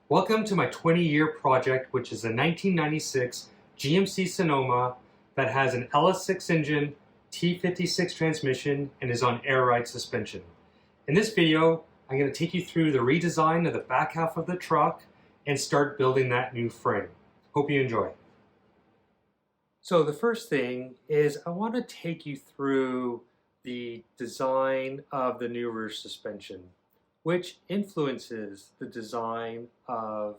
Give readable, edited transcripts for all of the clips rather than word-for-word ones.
Welcome to my 20-year project, which is a 1996 GMC Sonoma that has an LS6 engine, T56 transmission, and is on air ride suspension. In this video, I'm going to take you through the redesign of the back half of the truck and start building that new frame. Hope you enjoy. So the first thing is I want to take you through the design of the new rear suspension, which influences the design of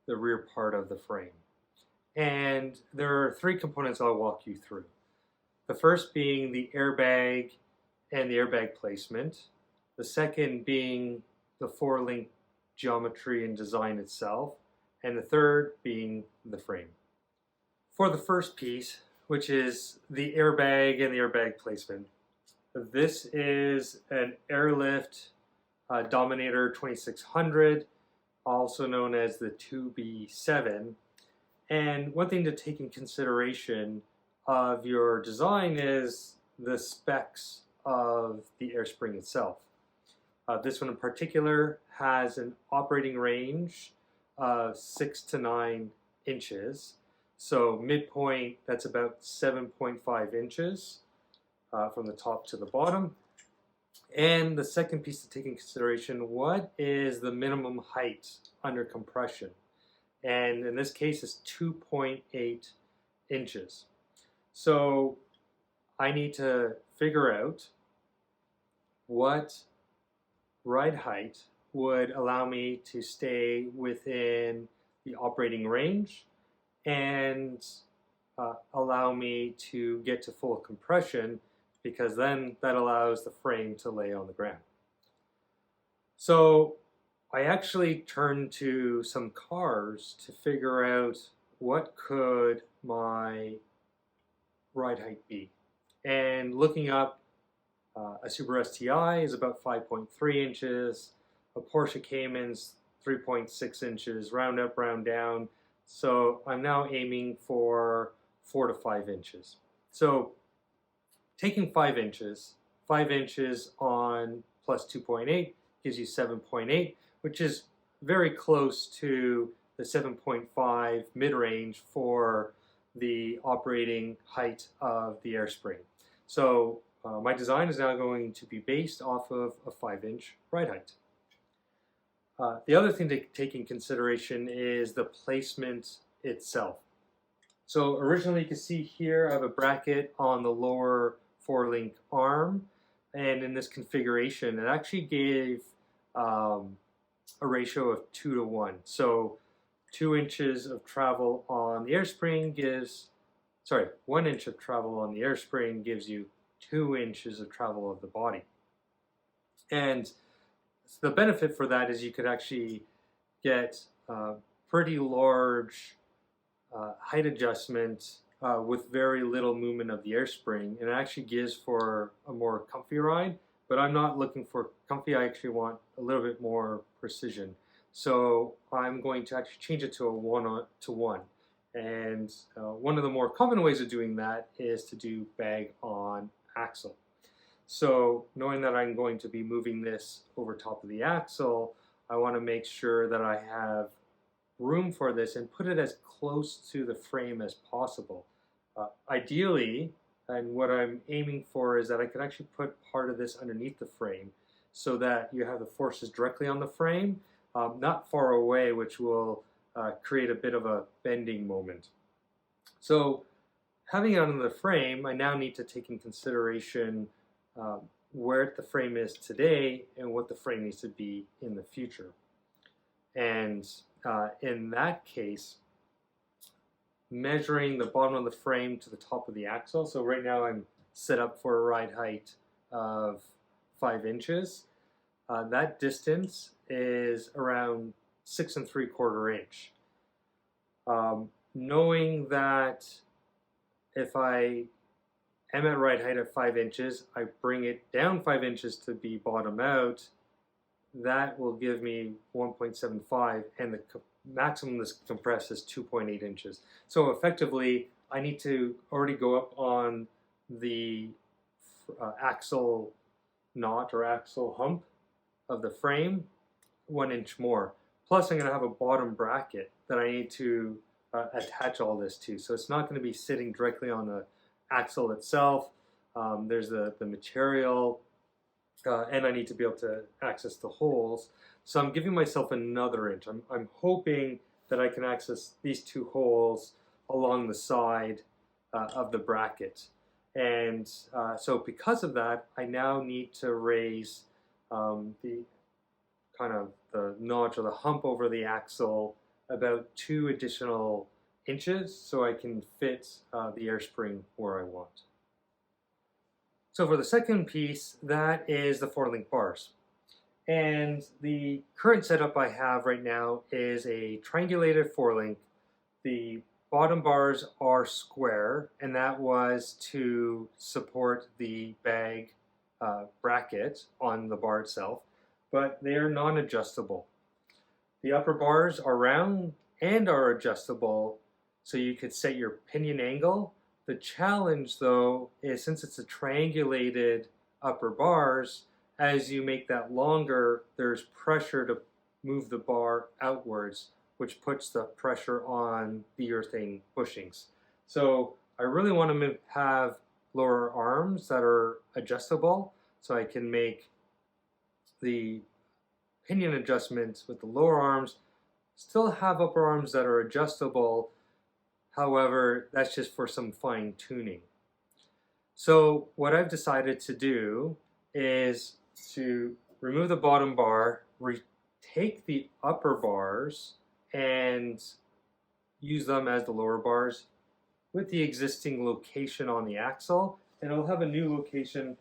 the rear part of the frame. And there are three components I'll walk you through. The first being the airbag and the airbag placement. The second being the four-link geometry and design itself. And the third being the frame. For the first piece, which is the airbag and the airbag placement, this is an airlift Dominator 2600, also known as the 2B7. And one thing to take in consideration of your design is the specs of the air spring itself. This one in particular has an operating range of 6 to 9 inches. So midpoint, that's about 7.5 inches from the top to the bottom. And the second piece to take in consideration, what is the minimum height under compression? And in this case, it's 2.8 inches. So I need to figure out what ride height would allow me to stay within the operating range and allow me to get to full compression, because then that allows the frame to lay on the ground. So I actually turned to some cars to figure out what could my ride height be. And looking up, a Subaru STI is about 5.3 inches, a Porsche Cayman's 3.6 inches, round up, round down. So I'm now aiming for 4 to 5 inches. So taking 5 inches on plus 2.8 gives you 7.8, which is very close to the 7.5 mid-range for the operating height of the air spring. So my design is now going to be based off of a 5-inch ride height. The other thing to take in consideration is the placement itself. So originally you can see here I have a bracket on the lower four-link arm, and in this configuration it actually gave a ratio of 2 to 1. So 2 inches of travel on the air spring gives, 1 inch of travel on the air spring gives you 2 inches of travel of the body. And the benefit for that is you could actually get pretty large height adjustment with very little movement of the air spring, and it actually gives for a more comfy ride. But I'm not looking for comfy, I actually want a little bit more precision. So I'm going to actually change it to a 1-to-1. And one of the more common ways of doing that is to do bag on axle. So knowing that I'm going to be moving this over top of the axle, I want to make sure that I have room for this and put it as close to the frame as possible. Ideally, and what I'm aiming for, is that I can actually put part of this underneath the frame so that you have the forces directly on the frame, not far away, which will create a bit of a bending moment. So having it under the frame, I now need to take in consideration where the frame is today and what the frame needs to be in the future. And in that case, measuring the bottom of the frame to the top of the axle. So right now I'm set up for a ride height of 5 inches. That distance is around 6 3/4 inch. Knowing that if I am at ride height at 5 inches, I bring it down 5 inches to be bottom out, that will give me 1.75, and the maximum this compressed is 2.8 inches. So effectively, I need to already go up on the axle knot or axle hump of the frame 1 inch more. Plus I'm going to have a bottom bracket that I need to attach all this to. So it's not going to be sitting directly on the axle itself. There's the material, and I need to be able to access the holes. So I'm giving myself another inch. I'm hoping that I can access these two holes along the side of the bracket. And so because of that, I now need to raise the kind of the notch or the hump over the axle about 2 additional inches so I can fit the air spring where I want. So for the second piece, that is the 4-link bars. And the current setup I have right now is a triangulated 4-link. The bottom bars are square, and that was to support the bag bracket on the bar itself, but they are non-adjustable. The upper bars are round and are adjustable, so you could set your pinion angle. The challenge though is, since it's a triangulated upper bars, as you make that longer, there's pressure to move the bar outwards, which puts the pressure on the urethane bushings. So I really want to have lower arms that are adjustable, so I can make the pinion adjustments with the lower arms, still have upper arms that are adjustable. However, that's just for some fine tuning. So what I've decided to do is to remove the bottom bar, take the upper bars and use them as the lower bars with the existing location on the axle, and I'll have a new location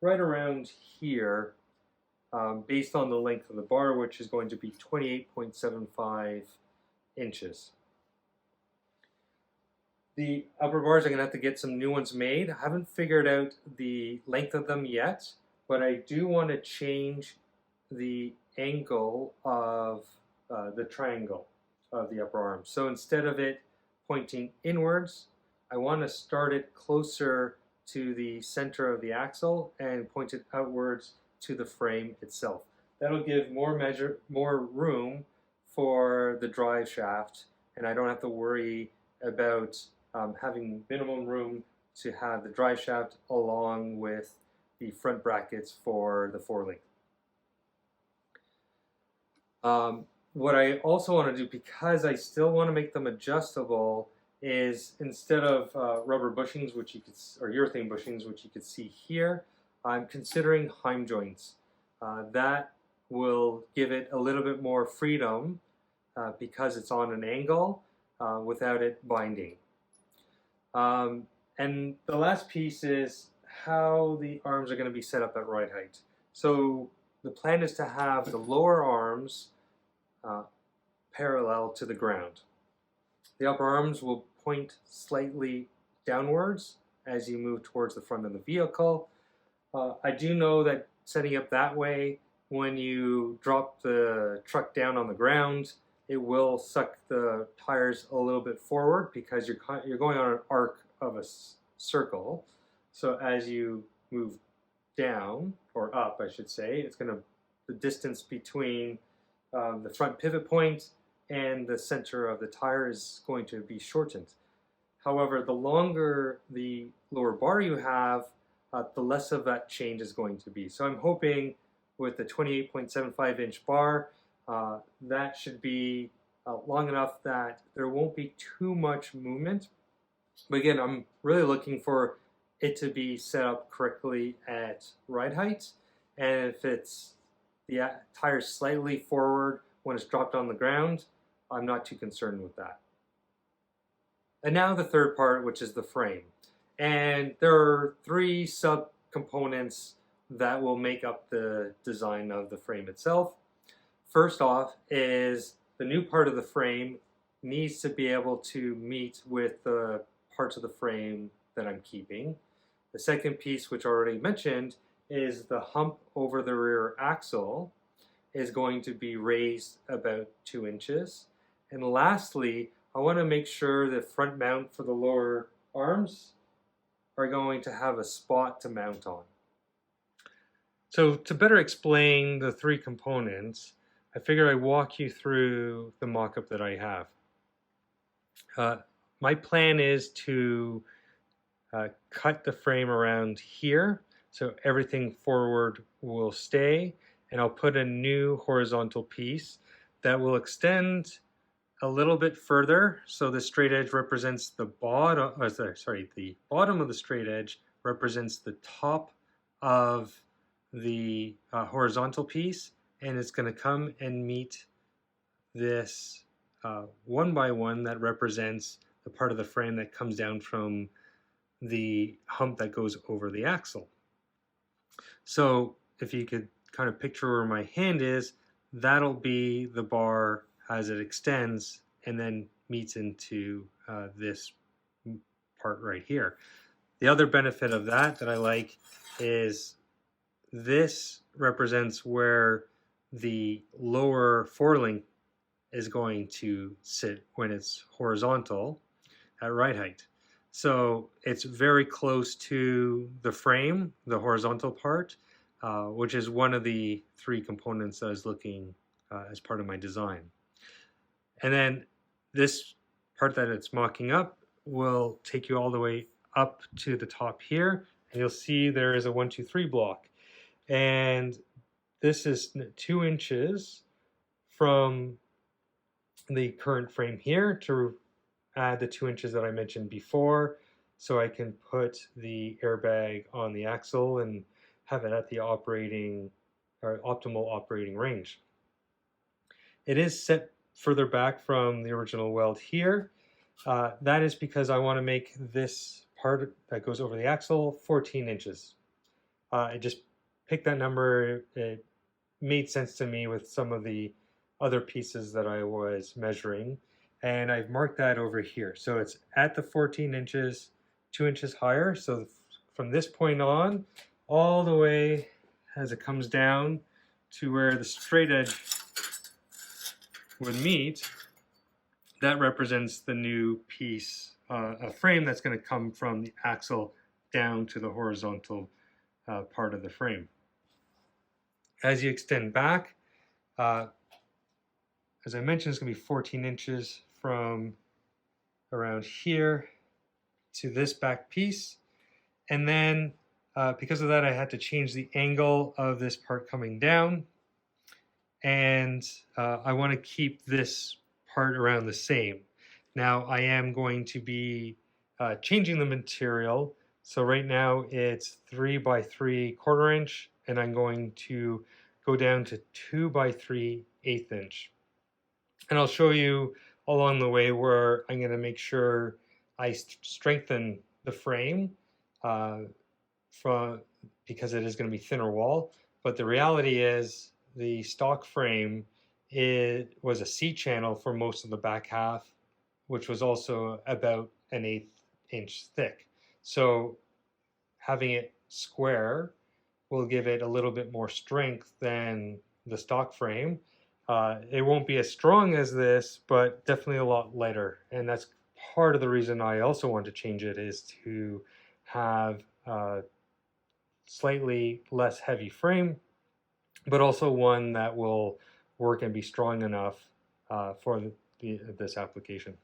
right around here based on the length of the bar, which is going to be 28.75 inches. The upper bars, I'm going to have to get some new ones made. I haven't figured out the length of them yet, but I do want to change the angle of the triangle of the upper arm. So instead of it pointing inwards, I want to start it closer to the center of the axle and point it outwards to the frame itself. That'll give more room for the drive shaft, and I don't have to worry about having minimum room to have the drive shaft along with the front brackets for the 4-link. What I also want to do, because I still want to make them adjustable, is instead of rubber bushings, which you could, or urethane bushings, which you could see here, I'm considering heim joints. That will give it a little bit more freedom because it's on an angle without it binding. And the last piece is how the arms are going to be set up at ride height. So the plan is to have the lower arms parallel to the ground. The upper arms will point slightly downwards as you move towards the front of the vehicle. I do know that setting up that way, when you drop the truck down on the ground, it will suck the tires a little bit forward because you're going on an arc of a circle. So as you move down, or up I should say, it's going to, the distance between the front pivot point and the center of the tire is going to be shortened. However, the longer the lower bar you have, the less of that change is going to be. So I'm hoping with the 28.75 inch bar, that should be long enough that there won't be too much movement. But again, I'm really looking for it to be set up correctly at ride height. And if it's the tire slightly forward when it's dropped on the ground, I'm not too concerned with that. And now the third part, which is the frame. And there are 3 sub-components that will make up the design of the frame itself. First off is the new part of the frame needs to be able to meet with the parts of the frame that I'm keeping. The second piece, which I already mentioned, is the hump over the rear axle is going to be raised about 2 inches. And lastly, I want to make sure the front mount for the lower arms are going to have a spot to mount on. So to better explain the 3 components, I figured I'd walk you through the mock-up that I have. My plan is to cut the frame around here, so everything forward will stay, and I'll put a new horizontal piece that will extend a little bit further. So the straight edge represents the bottom, the bottom of the straight edge represents the top of the horizontal piece, and it's going to come and meet this 1x1 that represents the part of the frame that comes down from the hump that goes over the axle. So if you could kind of picture where my hand is, that'll be the bar as it extends and then meets into this part right here. The other benefit of that I like is this represents where the lower forelink is going to sit when it's horizontal at right height. So it's very close to the frame, the horizontal part, which is one of the 3 components I was looking as part of my design. And then this part that it's mocking up will take you all the way up to the top here, and you'll see there is a 1, 2, 3 block. And this is 2 inches from the current frame here to add the 2 inches that I mentioned before, so I can put the airbag on the axle and have it at the operating or optimal operating range. It is set further back from the original weld here. That is because I want to make this part that goes over the axle 14 inches. I just picked that number. It made sense to me with some of the other pieces that I was measuring, and I've marked that over here. So it's at the 14 inches, 2 inches higher. So from this point on, all the way as it comes down to where the straight edge would meet, that represents the new piece, a frame that's going to come from the axle down to the horizontal part of the frame. As you extend back, as I mentioned, it's going to be 14 inches from around here to this back piece. And then because of that, I had to change the angle of this part coming down. And I want to keep this part around the same. Now I am going to be changing the material. So right now it's 3x3 1/4 inch, and I'm going to go down to 2x3 1/8 inch. And I'll show you along the way where I'm going to make sure I strengthen the frame because it is going to be thinner wall. But the reality is the stock frame, it was a C channel for most of the back half, which was also about an 1/8 inch thick. So having it square will give it a little bit more strength than the stock frame. It won't be as strong as this, but definitely a lot lighter. And that's part of the reason I also want to change it, is to have a slightly less heavy frame, but also one that will work and be strong enough for this application.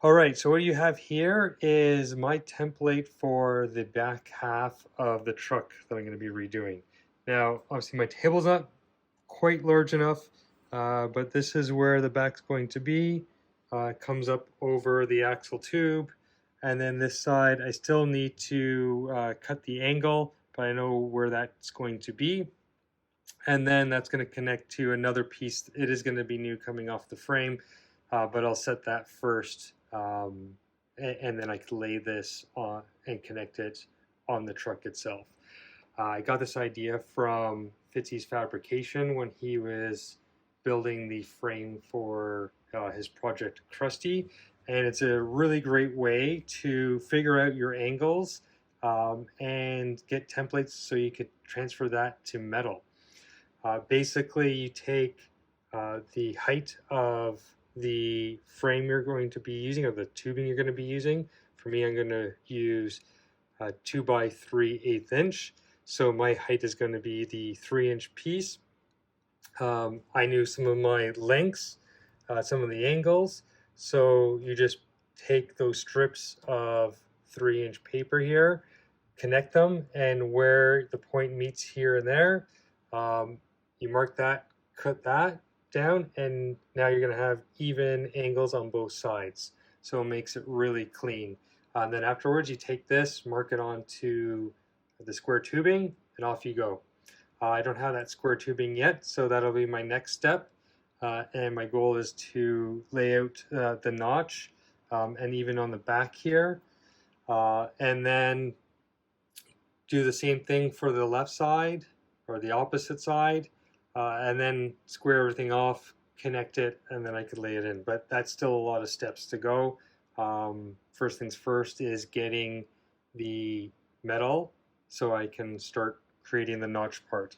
All right, so what you have here is my template for the back half of the truck that I'm going to be redoing. Now, obviously my table's not quite large enough, but this is where the back's going to be. It comes up over the axle tube, and then this side I still need to cut the angle, but I know where that's going to be. And then that's going to connect to another piece. It is going to be new coming off the frame, but I'll set that first, and then I can lay this on and connect it on the truck itself. I got this idea from Fitzy's Fabrication when he was building the frame for his project Krusty, and it's a really great way to figure out your angles and get templates so you could transfer that to metal. Basically, you take the height of the frame you're going to be using, or the tubing you're going to be using. For me, I'm going to use 2 by 3/8 inch. So my height is going to be the 3-inch piece. I knew some of my lengths, some of the angles. So you just take those strips of 3-inch paper here, connect them, and where the point meets here and there, you mark that, cut that down, and now you're going to have even angles on both sides. So it makes it really clean. And then afterwards, you take this, mark it onto the square tubing, and off you go. I don't have that square tubing yet, so that'll be my next step. And my goal is to lay out the notch, and even on the back here, and then do the same thing for the left side or the opposite side, and then square everything off, connect it, and then I could lay it in. But that's still a lot of steps to go. First things first is getting the metal so I can start creating the notch part.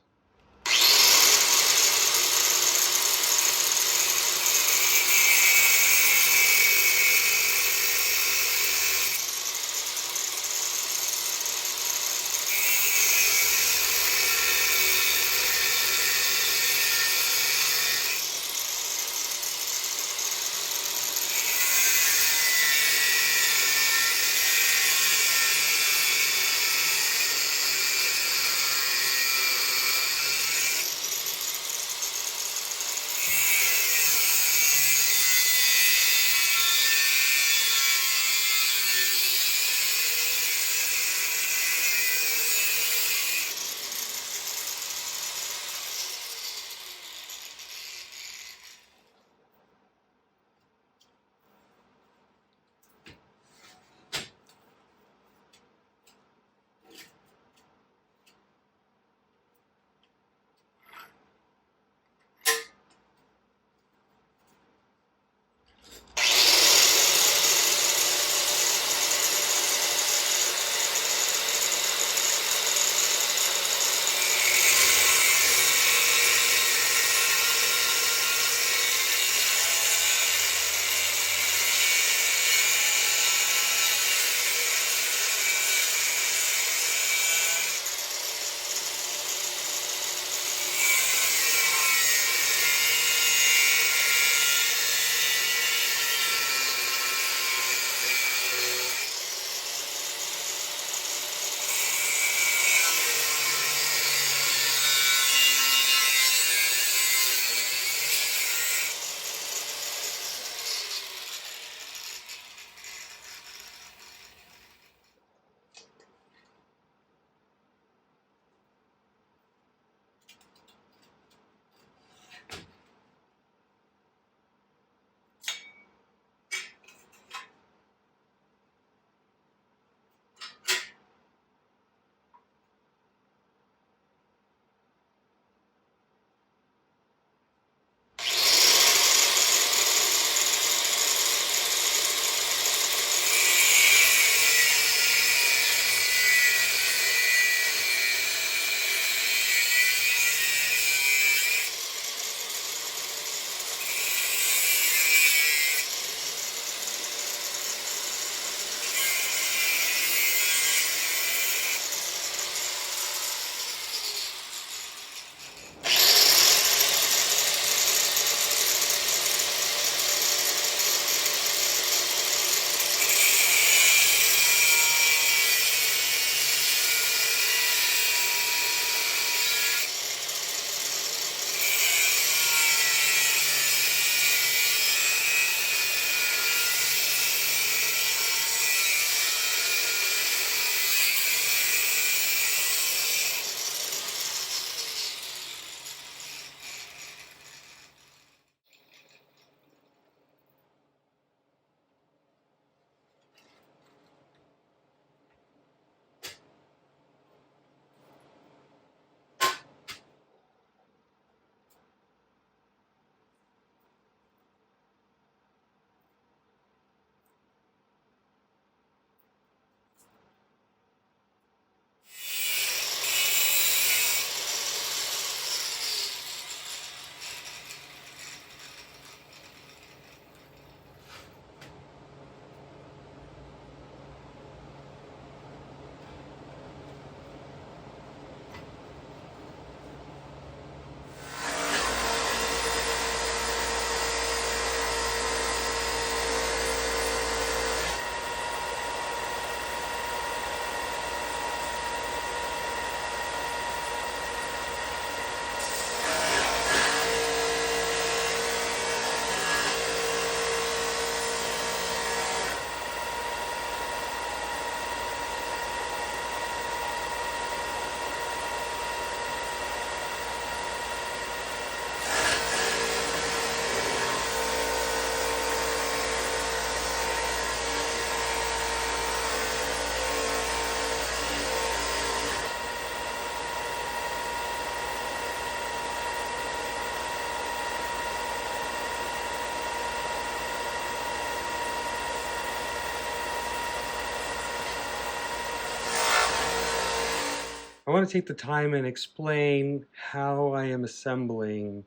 I want to take the time and explain how I am assembling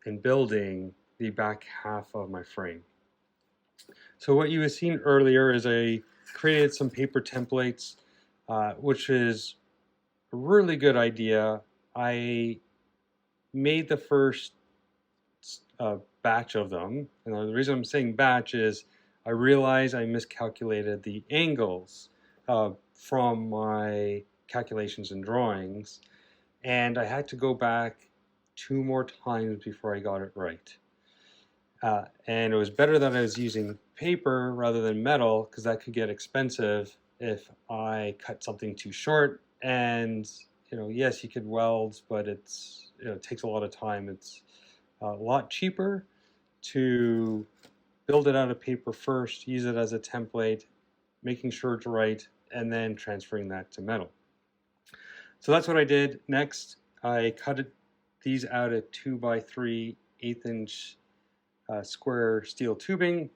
and building the back half of my frame. So what you have seen earlier is I created some paper templates, which is a really good idea. I made the first batch of them, and the reason I'm saying batch is I realized I miscalculated the angles from my calculations and drawings, and I had to go back 2 more times before I got it right. And it was better that I was using paper rather than metal, because that could get expensive if I cut something too short. And yes, you could weld, but it takes a lot of time. It's a lot cheaper to build it out of paper first, use it as a template, making sure it's right, and then transferring that to metal. So that's what I did. Next, I cut these out of 2x3 1/8" square steel tubing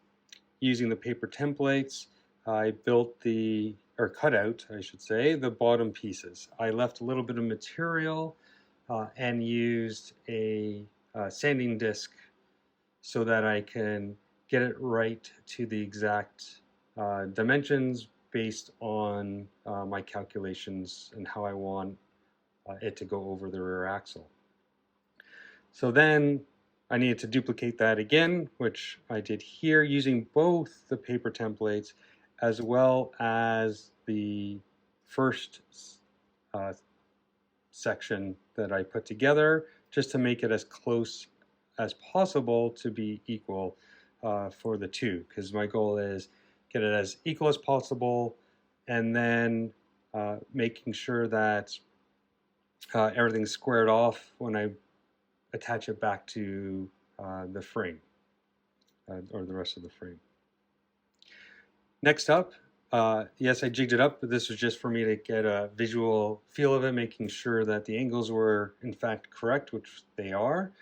using the paper templates. I built cut out, I should say, the bottom pieces. I left a little bit of material and used a sanding disc so that I can get it right to the exact dimensions based on my calculations and how I want it to go over the rear axle. So then I needed to duplicate that again, which I did here using both the paper templates as well as the first section that I put together, just to make it as close as possible to be equal for the two, because my goal is get it as equal as possible, and then making sure that everything's squared off when I attach it back to the frame or the rest of the frame. Next up, yes, I jigged it up, but this was just for me to get a visual feel of it, making sure that the angles were in fact correct, which they are.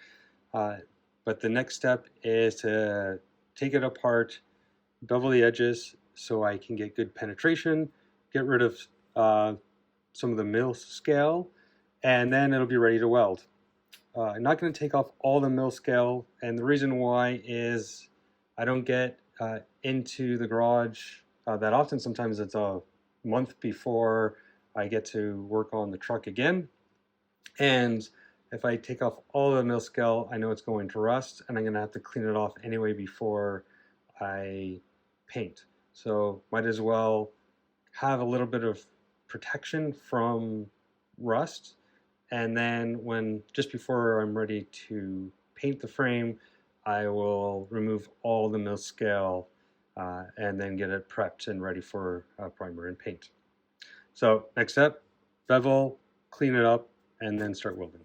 But the next step is to take it apart, bevel the edges so I can get good penetration, get rid of some of the mill scale, and then it'll be ready to weld. I'm not going to take off all the mill scale, and the reason why is I don't get into the garage that often. Sometimes it's a month before I get to work on the truck again, and if I take off all the mill scale, I know it's going to rust, and I'm going to have to clean it off anyway before I paint. So might as well have a little bit of protection from rust. And then just before I'm ready to paint the frame, I will remove all the mill scale and then get it prepped and ready for primer and paint. So next step, bevel, clean it up, and then start welding.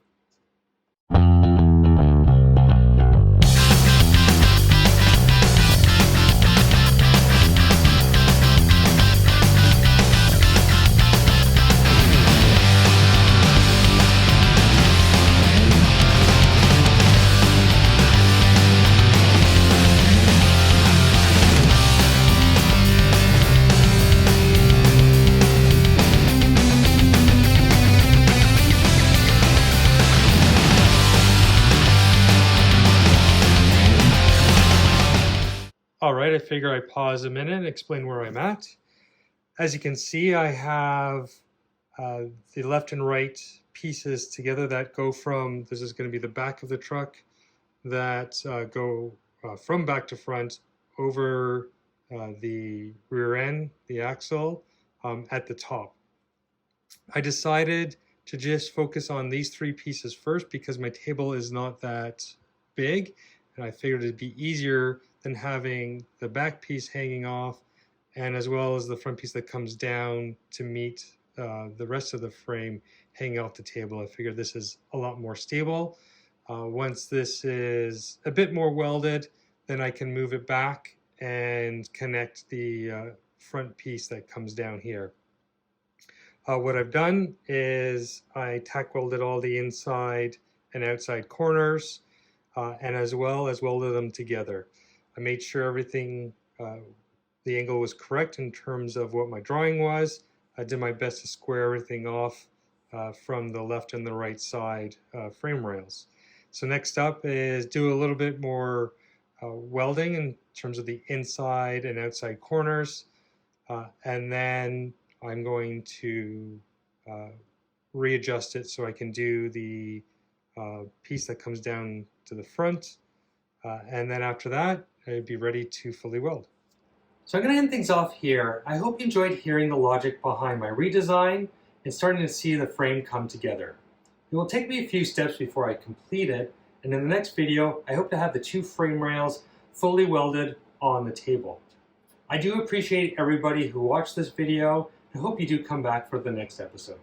All right, I figure I pause a minute and explain where I'm at. As you can see, I have the left and right pieces together that go from, this is going to be the back of the truck, that go from back to front over the rear end, the axle, at the top. I decided to just focus on these 3 pieces first because my table is not that big, and I figured it'd be easier than having the back piece hanging off and as well as the front piece that comes down to meet the rest of the frame hanging off the table. I figured this is a lot more stable. Once this is a bit more welded, then I can move it back and connect the front piece that comes down here. What I've done is I tack welded all the inside and outside corners and as well as welded them together. I made sure everything, the angle was correct in terms of what my drawing was. I did my best to square everything off from the left and the right side frame rails. So next up is do a little bit more welding in terms of the inside and outside corners, and then I'm going to readjust it so I can do the piece that comes down to the front, and then after that I'd be ready to fully weld. So I'm going to end things off here. I hope you enjoyed hearing the logic behind my redesign and starting to see the frame come together. It will take me a few steps before I complete it, and in the next video I hope to have the 2 frame rails fully welded on the table. I do appreciate everybody who watched this video and hope you do come back for the next episode.